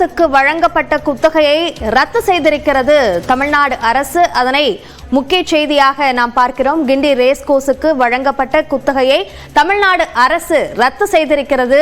கோர்ஸுக்கு வழங்கப்பட்ட குத்தகையை ரத்து செய்திருக்கிறது தமிழ்நாடு அரசு. அதனை முக்கிய செய்தியாக நாம் பார்க்கிறோம். கிண்டி ரேஸ் கோர்ஸுக்கு வழங்கப்பட்ட குத்தகையை தமிழ்நாடு அரசு ரத்து செய்திருக்கிறது.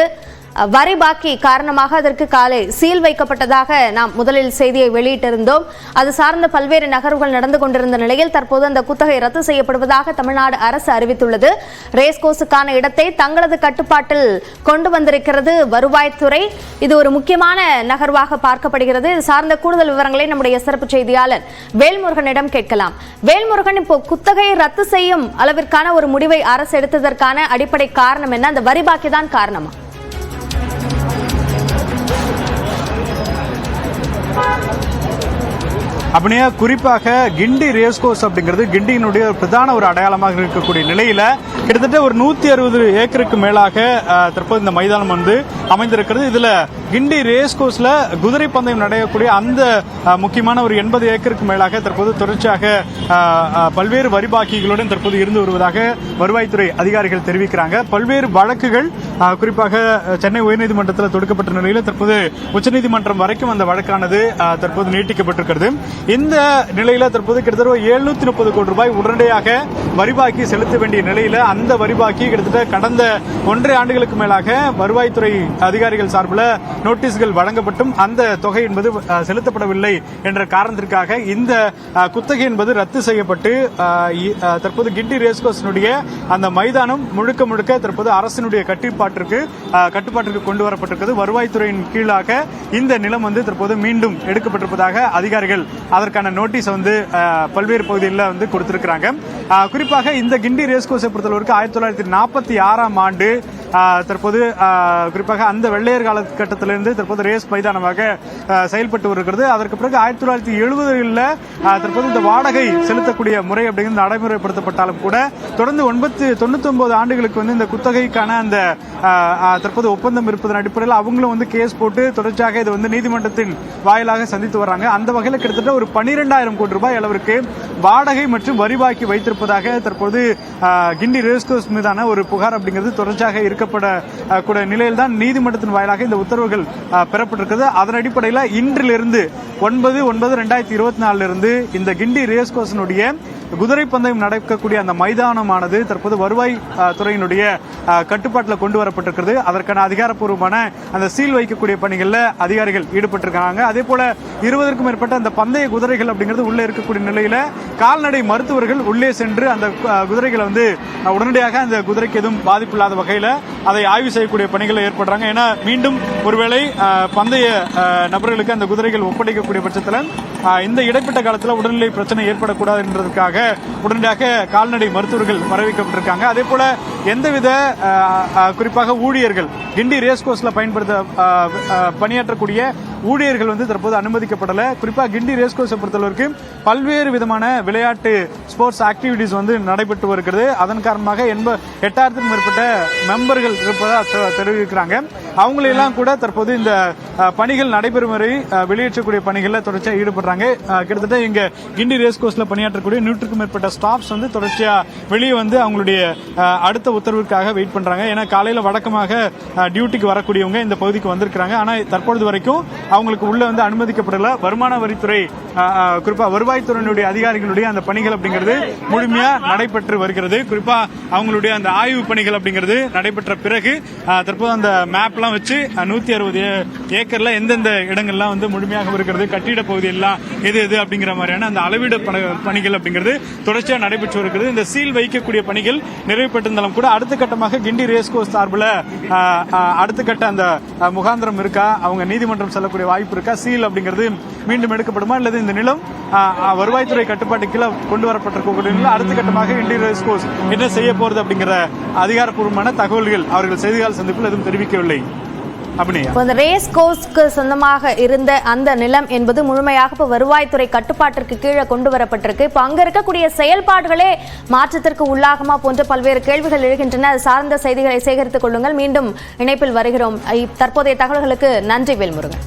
வரி பாக்கி காரணமாக அதற்கு காலை சீல் வைக்கப்பட்டதாக நாம் முதலில் செய்தியை வெளியிட்டிருந்தோம். அது சார்ந்த பல்வேறு நகர்வுகள் நடந்து கொண்டிருந்த நிலையில் தற்போது அந்த குத்தகை ரத்து செய்யப்படுவதாக தமிழ்நாடு அரசு அறிவித்துள்ளது. ரேஸ் கோர்ஸுக்கான இடத்தை தங்களது கட்டுப்பாட்டில் கொண்டு வந்திருக்கிறது வருவாய்த்துறை. இது ஒரு முக்கியமான நகர்வாக பார்க்கப்படுகிறது. இது சார்ந்த கூடுதல் விவரங்களை நம்முடைய சிறப்பு செய்தியாளர் வேல்முருகனிடம் கேட்கலாம். வேல்முருகன், இப்போ குத்தகையை ரத்து செய்யும் அளவிற்கான ஒரு முடிவை அரசு எடுத்ததற்கான அடிப்படை காரணம் என்ன? அந்த வரி பாக்கி தான் காரணமா? அப்படியே குறிப்பாக கிண்டி ரேஸ் கோர்ஸ் அப்படிங்கிறது கிண்டியினுடைய பிரதான ஒரு அடையாளமாக இருக்கக்கூடிய நிலையில கிட்டத்தட்ட ஒரு 160 ஏக்கருக்கு மேலாக தற்போது இந்த மைதானம் வந்து அமைந்திருக்கிறது. இதுல கிண்டி ரேஸ் கோர்ஸ்ல குதிரை பந்தயம் நடையக்கூடிய அந்த முக்கியமான ஒரு 80 ஏக்கருக்கு மேலாக தற்போது தொடர்ச்சியாக பல்வேறு வரிபாக்கிகளுடன் தற்போது இருந்து வருவதாக வருவாய்த்துறை அதிகாரிகள் தெரிவிக்கிறாங்க. பல்வேறு வழக்குகள் குறிப்பாக சென்னை உயர்நீதிமன்றத்தில் தொடுக்கப்பட்ட நிலையில் தற்போது உச்சநீதிமன்றம் வரைக்கும் அந்த வழக்கானது தற்போது நீட்டிக்கப்பட்டிருக்கிறது. இந்த நிலையில தற்போது கிட்டத்தட்ட 730 கோடி ரூபாய் உடனடியாக வரிபாக்கி செலுத்த வேண்டிய நிலையில அந்த வரிபாக்கி கிட்டத்தட்ட கடந்த 1.5 ஆண்டுகளுக்கு மேலாக வருவாய்த்துறை அதிகாரிகள் சார்பில் நோட்டீஸ்கள் வழங்கப்பட்டும் அந்த தொகை என்பது செலுத்தப்படவில்லை என்ற காரணத்திற்காக இந்த குத்தகை என்பது ரத்து செய்யப்பட்டு தற்போது கிண்டி ரேஸ் கோர்ஸினுடைய அந்த மைதானம் முழுக்க முழுக்க தற்போது அரசினுடைய கட்டுப்பாட்டிற்கு கொண்டு வரப்பட்டிருக்கிறது. வருவாய்த்துறையின் கீழாக இந்த நிலம் வந்து தற்போது மீண்டும் எடுக்கப்பட்டிருப்பதாக அதிகாரிகள் அதற்கான நோட்டீஸ் வந்து பல்வேறு பகுதிகளில் வந்து கொடுத்திருக்கிறாங்க. குறிப்பாக இந்த கிண்டி ரேஸ் கோர்ஸை பொறுத்தளவிற்கு 1946ஆம் ஆண்டு தற்போது குறிப்பாக அந்த வெள்ளையர் காலகட்டத்திலிருந்து தற்போது ரேஸ் மைதானமாக செயல்பட்டு வருகிறது. அதற்கு பிறகு 1970களில் தற்போது இந்த வாடகை செலுத்தக்கூடிய முறை அப்படிங்கிறது நடைமுறைப்படுத்தப்பட்டாலும் கூட தொடர்ந்து 99 ஆண்டுகளுக்கு வந்து இந்த குத்தகைக்கான அந்த தற்போது ஒப்பந்தம் இருப்பதன் அடிப்படையில் அவங்களும் வந்து கேஸ் போட்டு தொடர்ச்சியாக இது வந்து நீதிமன்றத்தின் வாயிலாக சந்தித்து வர்றாங்க. அந்த வகையில் கிட்டத்தட்ட ஒரு 12,000 கோடி ரூபாய் அளவிற்கு வாடகை மற்றும் வரி பாக்கி வைத்திருப்பதாக தற்போது கிண்டி ரேஸ் கோர்ஸ் மீதான ஒரு புகார் அப்படிங்கிறது தொடர்ச்சியாக இருக்கப்படக்கூடிய நிலையில் தான் நீதிமன்றத்தின் வாயிலாக இந்த உத்தரவுகள் பெறப்பட்டிருக்கிறது. அதன் அடிப்படையில் இன்றிலிருந்து 9/9/2024 இருந்து இந்த கிண்டி ரேஸ் கோர்ஸினுடைய குதிரை பந்தயம் நடக்கக்கூடிய அந்த மைதானமானது தற்போது வருவாய் துறையினுடைய கட்டுப்பாட்டில் கொண்டு வரப்பட்டிருக்கிறது. அதற்கான அதிகாரப்பூர்வமான அந்த சீல் வைக்கக்கூடிய பணிகளில் அதிகாரிகள் ஈடுபட்டிருக்காங்க. அதே போல 20க்கும் மேற்பட்ட அந்த பந்தய குதிரைகள் அப்படிங்கிறது உள்ளே இருக்கக்கூடிய நிலையில கால்நடை மருத்துவர்கள் உள்ளே சென்று அந்த குதிரைகளை வந்து உடனடியாக அந்த குதிரைக்கு எதுவும் பாதிப்பு இல்லாத வகையில் அதை ஆய்வு செய்யக்கூடிய பணிகளை ஏற்படுறாங்க. ஏன்னா மீண்டும் ஒருவேளை பந்தய நபர்களுக்கு அந்த குதிரைகள் ஒப்படைக்கக்கூடிய பட்சத்தில் இந்த இடைப்பட்ட காலத்தில் உடல்நிலை பிரச்சனை ஏற்படக்கூடாது என்பதற்காக உடனடியாக கால்நடை மருத்துவர்கள் வரவேற்கப்பட்டிருக்காங்க. அதே போல எந்தவித குறிப்பாக ஊழியர்கள் கிண்டி ரேஸ் கோர்ஸ்ல பணியாற்றக்கூடிய ஊழியர்கள் வந்து தற்போது அனுமதிக்கப்படல. குறிப்பாக கிண்டி ரேஸ் கோர்ஸை பொறுத்தளவிற்கு பல்வேறு விதமான விளையாட்டு ஸ்போர்ட்ஸ் ஆக்டிவிட்டிஸ் வந்து நடைபெற்று வருகிறது. அதன் காரணமாக 8,000க்கும் மேற்பட்ட மெம்பர்கள் இருப்பதாக தெரிவிக்கிறாங்க. அவங்களெல்லாம் கூட தற்போது இந்த பணிகள் நடைபெறும் வரை வெளியேற்றக்கூடிய பணிகளில் தொடர்ச்சியாக ஈடுபடுறாங்க. கிட்டத்தட்ட இங்க கிண்டி ரேஸ் கோர்ஸ்ல பணியாற்றக்கூடிய 100க்கும் மேற்பட்ட ஸ்டாஃப்ஸ் வந்து தொடர்ச்சியா வெளியே வந்து அவங்களுடைய அடுத்த உத்தரவுக்காக வெயிட் பண்றாங்க. ஏன்னா காலையில வழக்கமாக டியூட்டிக்கு வரக்கூடியவங்க இந்த பகுதிக்கு வந்திருக்கிறாங்க. ஆனா தற்பொழுது வரைக்கும் அவங்களுக்கு உள்ள வந்து அனுமதிக்கப்படல. வருமான வரித்துறை குறிப்பா வருவாய்த்துறையினுடைய அதிகாரிகளுடைய அந்த பணிகள் அப்படிங்கிறது முழுமையா நடைபெற்று வருகிறது. குறிப்பா அவங்களுடைய அந்த ஆய்வு பணிகள் அப்படிங்கிறது நடைபெற்ற பிறகு தற்போது அந்த மேப் எல்லாம் வச்சு 160 ஏக்கர்ல எந்தெந்த இடங்கள்லாம் வந்து முழுமையாக இருக்கிறது, கட்டிட பகுதி எல்லாம் எது அப்படிங்கிற மாதிரியான அந்த அளவீடு பணிகள் அப்படிங்கிறது தொடர்ச்சியா நடைபெற்று வருகிறது. இந்த சீல் வைக்கக்கூடிய பணிகள் நிறைவு பெற்றிருந்தாலும் கூட அடுத்த கட்டமாக கிண்டி ரேஸ் கோர்ஸ் சார்பில் அடுத்த கட்ட அந்த முகாந்திரம் இருக்கா, அவங்க நீதிமன்றம் செல்லக்கூடிய வாய்ப்பு இருக்கா, சீல் அப்படிங்கிறது மீண்டும் எடுக்கப்படுமா அல்லது இந்த நிலம் வருவாய்த்துறை கட்டுப்பாட்டு கீழே கொண்டு வரப்பட்டிருக்கக்கூடிய நிலம் அடுத்த கட்டமாக கிண்டி ரேஸ் கோர்ஸ் என்ன செய்ய போறது அப்படிங்கிற அதிகாரப்பூர்வமான தகவல்கள் அவர்கள் செய்தியாளர் சந்திப்பில் எதுவும் தெரிவிக்கவில்லை. ரேஸ் கோர்ஸ்க்கு சொந்தமாக இருந்த அந்த நிலம் என்பது முழுமையாக வருவாய்த்துறை கட்டுப்பாட்டிற்கு கீழே கொண்டு வரப்பட்டிருக்கு. இப்ப அங்க இருக்கக்கூடிய செயல்பாடுகளே மாற்றத்திற்கு உள்ளாகுமா போன்ற பல்வேறு கேள்விகள் எழுகின்றன. அது சார்ந்த செய்திகளை சேகரித்துக் கொள்ளுங்கள். மீண்டும் இணைப்பில் வருகிறோம். தற்போதைய தகவல்களுக்கு நன்றி வேல்முருகன்.